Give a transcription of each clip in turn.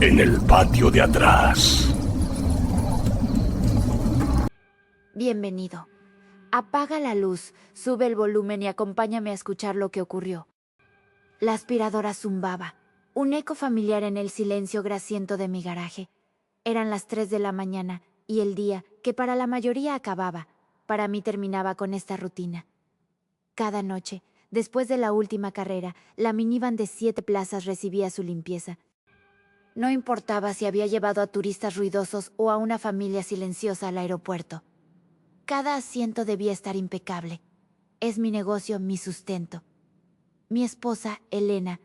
en el patio de atrás. Bienvenido. Apaga la luz, sube el volumen y acompáñame a escuchar lo que ocurrió. La aspiradora zumbaba, un eco familiar en el silencio grasiento de mi garaje. Eran las 3 de la mañana y el día, que para la mayoría acababa, para mí terminaba con esta rutina. Cada noche, después de la última carrera, la minivan de 7 plazas recibía su limpieza. No importaba si había llevado a turistas ruidosos o a una familia silenciosa al aeropuerto. Cada asiento debía estar impecable. Es mi negocio, mi sustento. Mi esposa, Elena,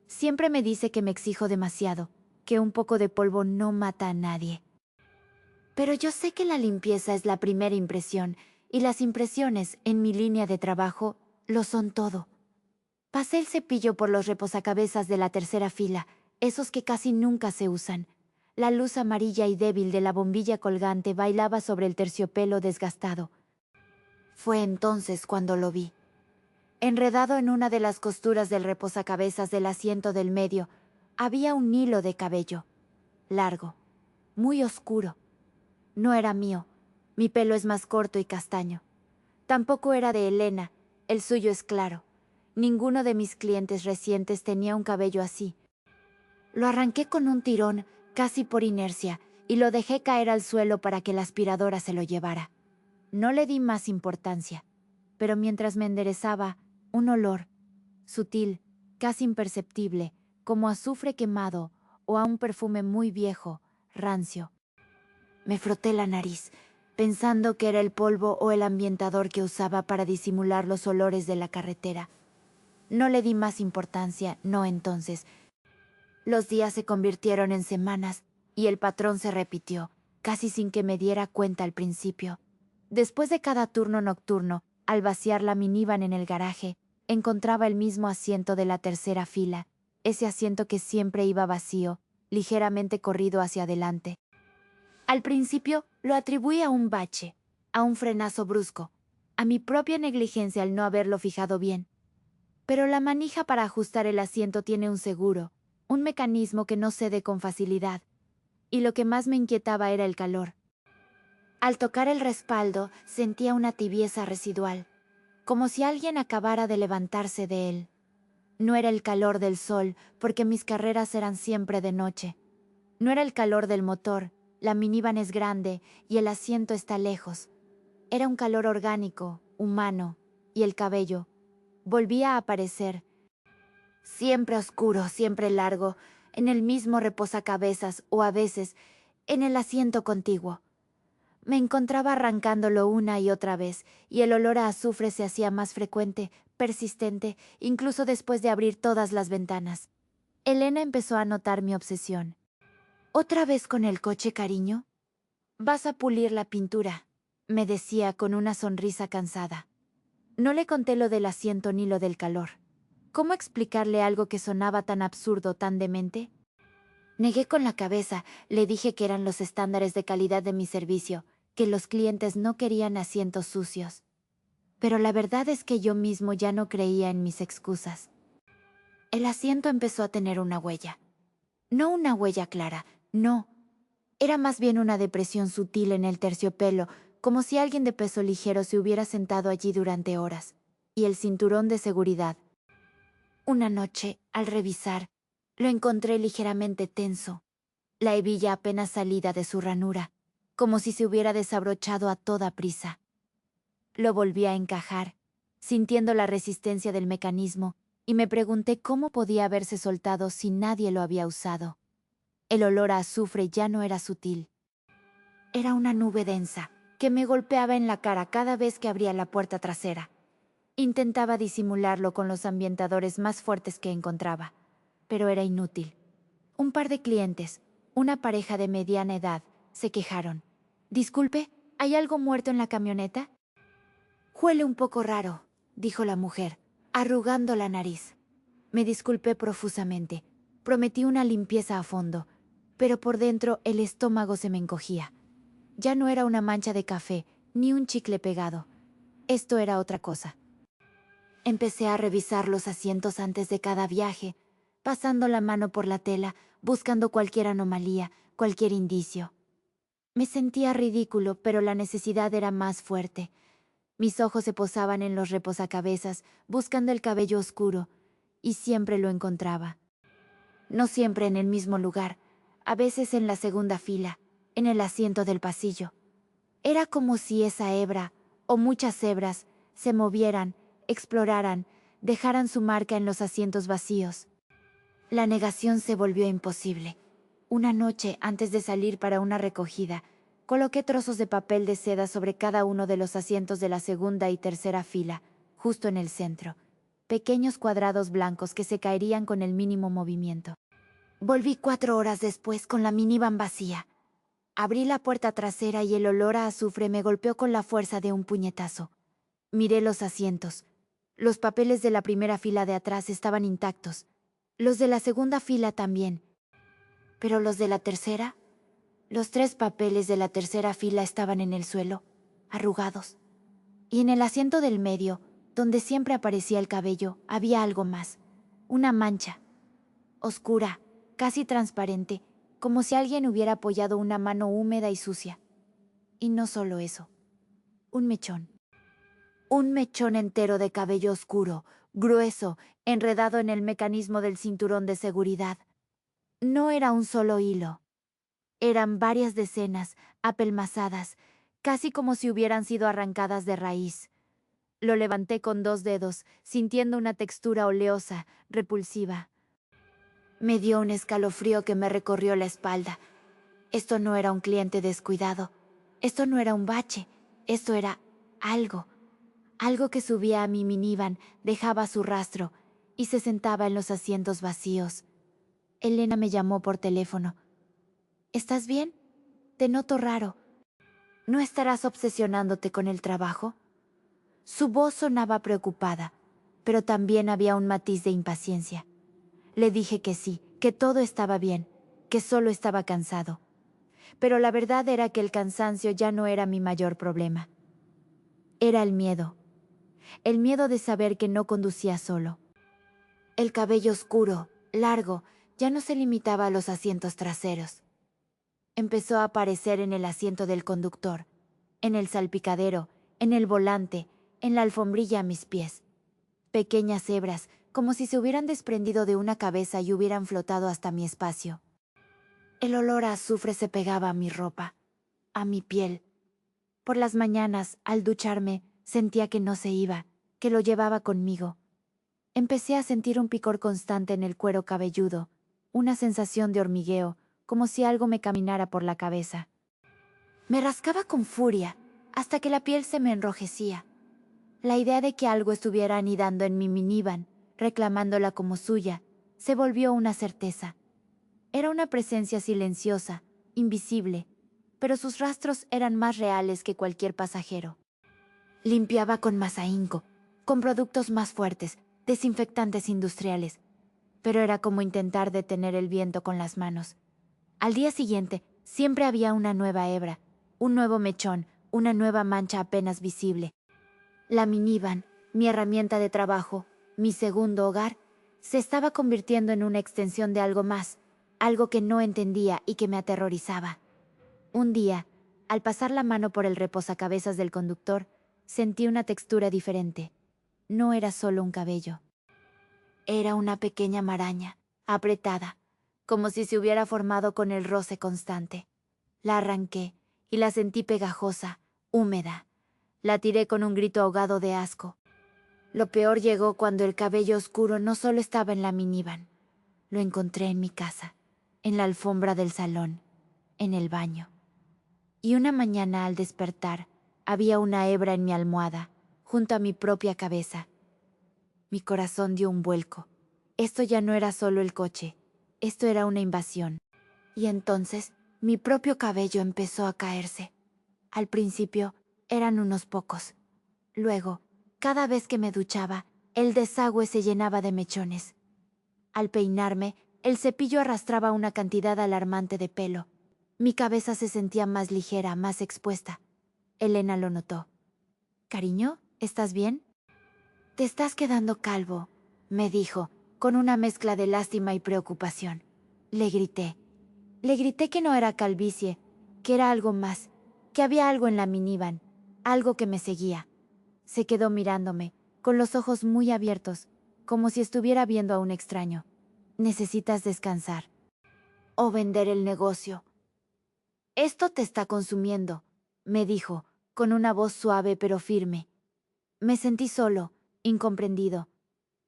siempre me dice que me exijo demasiado, que un poco de polvo no mata a nadie. Pero yo sé que la limpieza es la primera impresión, y las impresiones, en mi línea de trabajo, lo son todo. Pasé el cepillo por los reposacabezas de la tercera fila, esos que casi nunca se usan. La luz amarilla y débil de la bombilla colgante bailaba sobre el terciopelo desgastado. Fue entonces cuando lo vi. Enredado en una de las costuras del reposacabezas del asiento del medio, había un hilo de cabello. Largo, muy oscuro. No era mío. Mi pelo es más corto y castaño. Tampoco era de Elena. El suyo es claro. Ninguno de mis clientes recientes tenía un cabello así. Lo arranqué con un tirón, casi por inercia, y lo dejé caer al suelo para que la aspiradora se lo llevara. No le di más importancia, pero mientras me enderezaba, un olor, sutil, casi imperceptible, como azufre quemado o a un perfume muy viejo, rancio. Me froté la nariz, pensando que era el polvo o el ambientador que usaba para disimular los olores de la carretera. No le di más importancia, no entonces. Los días se convirtieron en semanas y el patrón se repitió, casi sin que me diera cuenta al principio. Después de cada turno nocturno, al vaciar la minivan en el garaje, encontraba el mismo asiento de la tercera fila, ese asiento que siempre iba vacío, ligeramente corrido hacia adelante. Al principio lo atribuí a un bache, a un frenazo brusco, a mi propia negligencia al no haberlo fijado bien. Pero la manija para ajustar el asiento tiene un seguro, un mecanismo que no cede con facilidad, y lo que más me inquietaba era el calor. Al tocar el respaldo sentía una tibieza residual, como si alguien acabara de levantarse de él. No era el calor del sol, porque mis carreras eran siempre de noche. No era el calor del motor, la minivan es grande y el asiento está lejos. Era un calor orgánico, humano, y el cabello volvía a aparecer. Siempre oscuro, siempre largo, en el mismo reposacabezas o a veces en el asiento contiguo. Me encontraba arrancándolo una y otra vez, y el olor a azufre se hacía más frecuente, persistente, incluso después de abrir todas las ventanas. Elena empezó a notar mi obsesión. ¿Otra vez con el coche, cariño? Vas a pulir la pintura, me decía con una sonrisa cansada. No le conté lo del asiento ni lo del calor. ¿Cómo explicarle algo que sonaba tan absurdo, tan demente? Negué con la cabeza, le dije que eran los estándares de calidad de mi servicio, que los clientes no querían asientos sucios. Pero la verdad es que yo mismo ya no creía en mis excusas. El asiento empezó a tener una huella. No una huella clara, no. Era más bien una depresión sutil en el terciopelo, como si alguien de peso ligero se hubiera sentado allí durante horas. Y el cinturón de seguridad. Una noche, al revisar, lo encontré ligeramente tenso, la hebilla apenas salida de su ranura, como si se hubiera desabrochado a toda prisa. Lo volví a encajar, sintiendo la resistencia del mecanismo, y me pregunté cómo podía haberse soltado si nadie lo había usado. El olor a azufre ya no era sutil. Era una nube densa, que me golpeaba en la cara cada vez que abría la puerta trasera. Intentaba disimularlo con los ambientadores más fuertes que encontraba, pero era inútil. Un par de clientes, una pareja de mediana edad, se quejaron. «Disculpe, ¿hay algo muerto en la camioneta?» «Huele un poco raro», dijo la mujer, arrugando la nariz. Me disculpé profusamente. Prometí una limpieza a fondo, pero por dentro el estómago se me encogía. Ya no era una mancha de café, ni un chicle pegado. Esto era otra cosa. Empecé a revisar los asientos antes de cada viaje, pasando la mano por la tela, buscando cualquier anomalía, cualquier indicio. Me sentía ridículo, pero la necesidad era más fuerte. Mis ojos se posaban en los reposacabezas, buscando el cabello oscuro, y siempre lo encontraba. No siempre en el mismo lugar, a veces en la segunda fila, en el asiento del pasillo. Era como si esa hebra, o muchas hebras, se movieran, exploraran, dejaran su marca en los asientos vacíos. La negación se volvió imposible. Una noche, antes de salir para una recogida, coloqué trozos de papel de seda sobre cada uno de los asientos de la segunda y tercera fila, justo en el centro. Pequeños cuadrados blancos que se caerían con el mínimo movimiento. Volví 4 horas después con la minivan vacía. Abrí la puerta trasera y el olor a azufre me golpeó con la fuerza de un puñetazo. Miré los asientos. Los papeles de la primera fila de atrás estaban intactos. Los de la segunda fila también. Pero los de la tercera, los 3 papeles de la tercera fila estaban en el suelo, arrugados. Y en el asiento del medio, donde siempre aparecía el cabello, había algo más. Una mancha. Oscura, casi transparente, como si alguien hubiera apoyado una mano húmeda y sucia. Y no solo eso. Un mechón. Un mechón entero de cabello oscuro, grueso, enredado en el mecanismo del cinturón de seguridad. No era un solo hilo. Eran varias decenas, apelmazadas, casi como si hubieran sido arrancadas de raíz. Lo levanté con 2 dedos, sintiendo una textura oleosa, repulsiva. Me dio un escalofrío que me recorrió la espalda. Esto no era un cliente descuidado. Esto no era un bache. Esto era algo. Algo que subía a mi minivan, dejaba su rastro y se sentaba en los asientos vacíos. Elena me llamó por teléfono. ¿Estás bien? Te noto raro. ¿No estarás obsesionándote con el trabajo? Su voz sonaba preocupada, pero también había un matiz de impaciencia. Le dije que sí, que todo estaba bien, que solo estaba cansado. Pero la verdad era que el cansancio ya no era mi mayor problema. Era el miedo de saber que no conducía solo. El cabello oscuro, largo, ya no se limitaba a los asientos traseros. Empezó a aparecer en el asiento del conductor, en el salpicadero, en el volante, en la alfombrilla a mis pies. Pequeñas hebras, como si se hubieran desprendido de una cabeza y hubieran flotado hasta mi espacio. El olor a azufre se pegaba a mi ropa, a mi piel. Por las mañanas, al ducharme, sentía que no se iba, que lo llevaba conmigo. Empecé a sentir un picor constante en el cuero cabelludo, una sensación de hormigueo, como si algo me caminara por la cabeza. Me rascaba con furia, hasta que la piel se me enrojecía. La idea de que algo estuviera anidando en mi minivan, reclamándola como suya, se volvió una certeza. Era una presencia silenciosa, invisible, pero sus rastros eran más reales que cualquier pasajero. Limpiaba con más ahínco, con productos más fuertes, desinfectantes industriales, pero era como intentar detener el viento con las manos. Al día siguiente, siempre había una nueva hebra, un nuevo mechón, una nueva mancha apenas visible. La minivan, mi herramienta de trabajo, mi segundo hogar, se estaba convirtiendo en una extensión de algo más, algo que no entendía y que me aterrorizaba. Un día, al pasar la mano por el reposacabezas del conductor, sentí una textura diferente. No era solo un cabello. Era una pequeña maraña, apretada, como si se hubiera formado con el roce constante. La arranqué y la sentí pegajosa, húmeda. La tiré con un grito ahogado de asco. Lo peor llegó cuando el cabello oscuro no solo estaba en la minivan. Lo encontré en mi casa, en la alfombra del salón, en el baño. Y una mañana al despertar, había una hebra en mi almohada, junto a mi propia cabeza. Mi corazón dio un vuelco. Esto ya no era solo el coche, esto era una invasión. Y entonces, mi propio cabello empezó a caerse. Al principio, eran unos pocos. Luego, cada vez que me duchaba, el desagüe se llenaba de mechones. Al peinarme, el cepillo arrastraba una cantidad alarmante de pelo. Mi cabeza se sentía más ligera, más expuesta. Elena lo notó. «Cariño, ¿estás bien?» «Te estás quedando calvo», me dijo, con una mezcla de lástima y preocupación. Le grité. Le grité que no era calvicie, que era algo más, que había algo en la minivan, algo que me seguía. Se quedó mirándome, con los ojos muy abiertos, como si estuviera viendo a un extraño. Necesitas descansar. O vender el negocio. Esto te está consumiendo, me dijo, con una voz suave pero firme. Me sentí solo, incomprendido.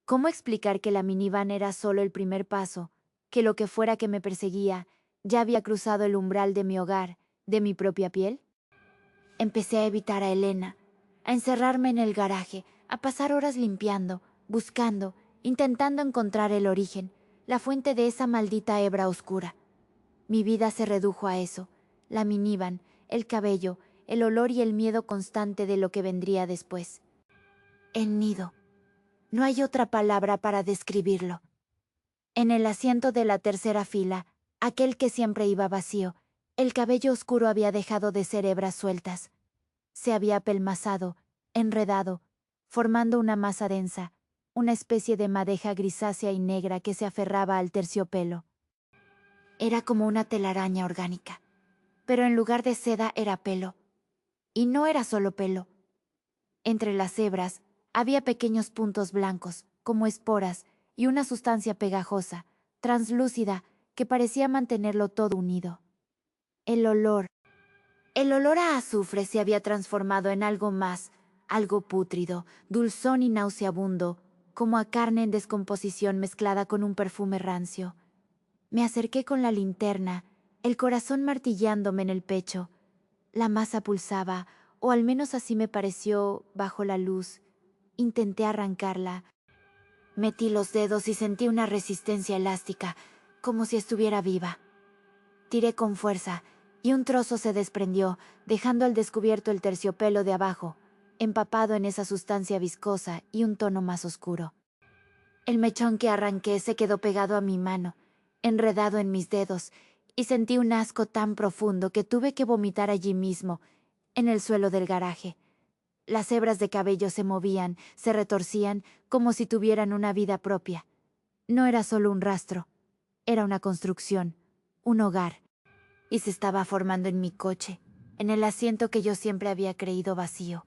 ¿Cómo explicar que la minivan era solo el primer paso, que lo que fuera que me perseguía ya había cruzado el umbral de mi hogar, de mi propia piel? Empecé a evitar a Elena, a encerrarme en el garaje, a pasar horas limpiando, buscando, intentando encontrar el origen, la fuente de esa maldita hebra oscura. Mi vida se redujo a eso, la minivan, el cabello, el olor y el miedo constante de lo que vendría después. El nido. No hay otra palabra para describirlo. En el asiento de la tercera fila, aquel que siempre iba vacío, el cabello oscuro había dejado de ser hebras sueltas. Se había apelmazado, enredado, formando una masa densa, una especie de madeja grisácea y negra que se aferraba al terciopelo. Era como una telaraña orgánica, pero en lugar de seda era pelo. Y no era solo pelo. Entre las hebras había pequeños puntos blancos, como esporas, y una sustancia pegajosa, translúcida, que parecía mantenerlo todo unido. El olor a azufre se había transformado en algo más, algo pútrido, dulzón y nauseabundo, como a carne en descomposición mezclada con un perfume rancio. Me acerqué con la linterna, el corazón martillándome en el pecho. La masa pulsaba, o al menos así me pareció bajo la luz. Intenté arrancarla. Metí los dedos y sentí una resistencia elástica, como si estuviera viva. Tiré con fuerza, y un trozo se desprendió, dejando al descubierto el terciopelo de abajo, empapado en esa sustancia viscosa y un tono más oscuro. El mechón que arranqué se quedó pegado a mi mano, enredado en mis dedos, y sentí un asco tan profundo que tuve que vomitar allí mismo, en el suelo del garaje. Las hebras de cabello se movían, se retorcían, como si tuvieran una vida propia. No era solo un rastro, era una construcción, un hogar. Y se estaba formando en mi coche, en el asiento que yo siempre había creído vacío.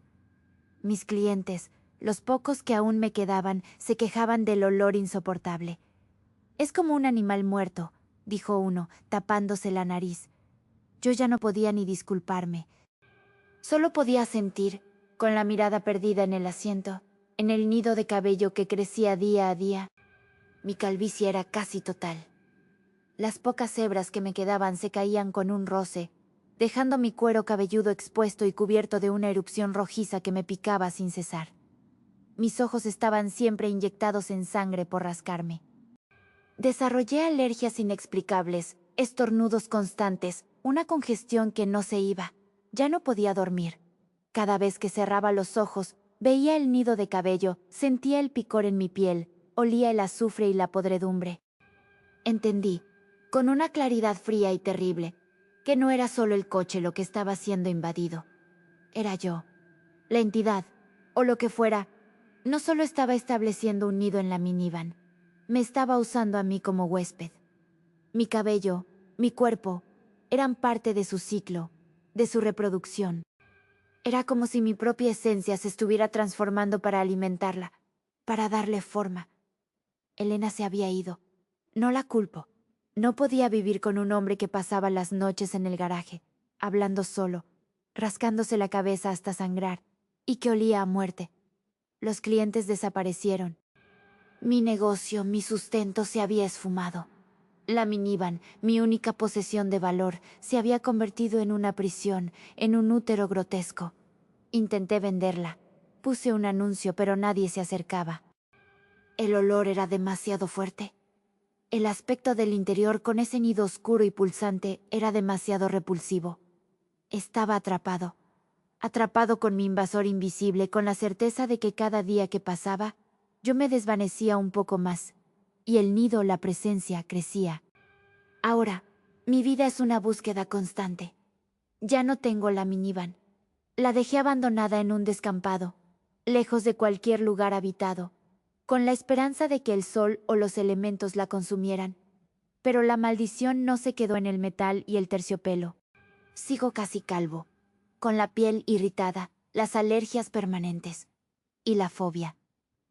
Mis clientes, los pocos que aún me quedaban, se quejaban del olor insoportable. «Es como un animal muerto», dijo uno, tapándose la nariz. Yo ya no podía ni disculparme. Solo podía sentir, con la mirada perdida en el asiento, en el nido de cabello que crecía día a día. Mi calvicie era casi total. Las pocas hebras que me quedaban se caían con un roce, dejando mi cuero cabelludo expuesto y cubierto de una erupción rojiza que me picaba sin cesar. Mis ojos estaban siempre inyectados en sangre por rascarme. Desarrollé alergias inexplicables, estornudos constantes, una congestión que no se iba. Ya no podía dormir. Cada vez que cerraba los ojos, veía el nido de cabello, sentía el picor en mi piel, olía el azufre y la podredumbre. Entendí, con una claridad fría y terrible, que no era solo el coche lo que estaba siendo invadido. Era yo. La entidad, o lo que fuera, no solo estaba estableciendo un nido en la minivan, me estaba usando a mí como huésped. Mi cabello, mi cuerpo, eran parte de su ciclo, de su reproducción. Era como si mi propia esencia se estuviera transformando para alimentarla, para darle forma. Elena se había ido. No la culpo. No podía vivir con un hombre que pasaba las noches en el garaje, hablando solo, rascándose la cabeza hasta sangrar, y que olía a muerte. Los clientes desaparecieron. Mi negocio, mi sustento se había esfumado. La minivan, mi única posesión de valor, se había convertido en una prisión, en un útero grotesco. Intenté venderla. Puse un anuncio, pero nadie se acercaba. El olor era demasiado fuerte. El aspecto del interior con ese nido oscuro y pulsante era demasiado repulsivo. Estaba atrapado. Atrapado con mi invasor invisible, con la certeza de que cada día que pasaba, yo me desvanecía un poco más, y el nido, la presencia, crecía. Ahora, mi vida es una búsqueda constante. Ya no tengo la minivan. La dejé abandonada en un descampado, lejos de cualquier lugar habitado, con la esperanza de que el sol o los elementos la consumieran. pero la maldición no se quedó en el metal y el terciopelo. Sigo casi calvo, con la piel irritada, las alergias permanentes. Y la fobia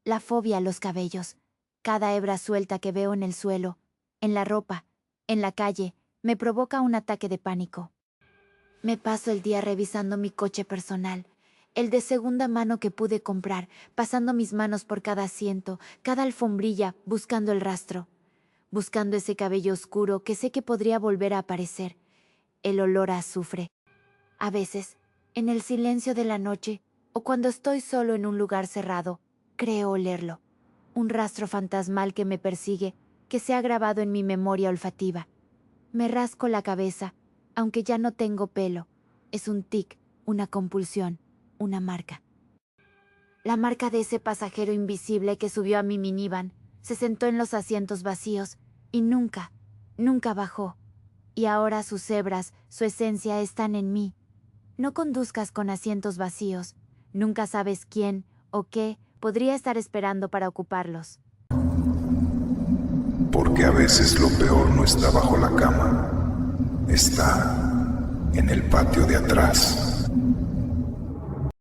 a los cabellos. Cada hebra suelta que veo en el suelo, en la ropa, en la calle, me provoca un ataque de pánico. Me paso el día revisando mi coche personal, el de segunda mano que pude comprar, pasando mis manos por cada asiento, cada alfombrilla, buscando el rastro, buscando ese cabello oscuro que sé que podría volver a aparecer, el olor a azufre. A veces, en el silencio de la noche, o cuando estoy solo en un lugar cerrado, creo olerlo. Un rastro fantasmal que me persigue, que se ha grabado en mi memoria olfativa. Me rasco la cabeza, aunque ya no tengo pelo. Es un tic, una compulsión, una marca. La marca de ese pasajero invisible que subió a mi minivan, se sentó en los asientos vacíos y nunca bajó. Y ahora sus hebras, su esencia están en mí. No conduzcas con asientos vacíos. Nunca sabes quién o qué podría estar esperando para ocuparlos. Porque a veces lo peor no está bajo la cama, está en el patio de atrás.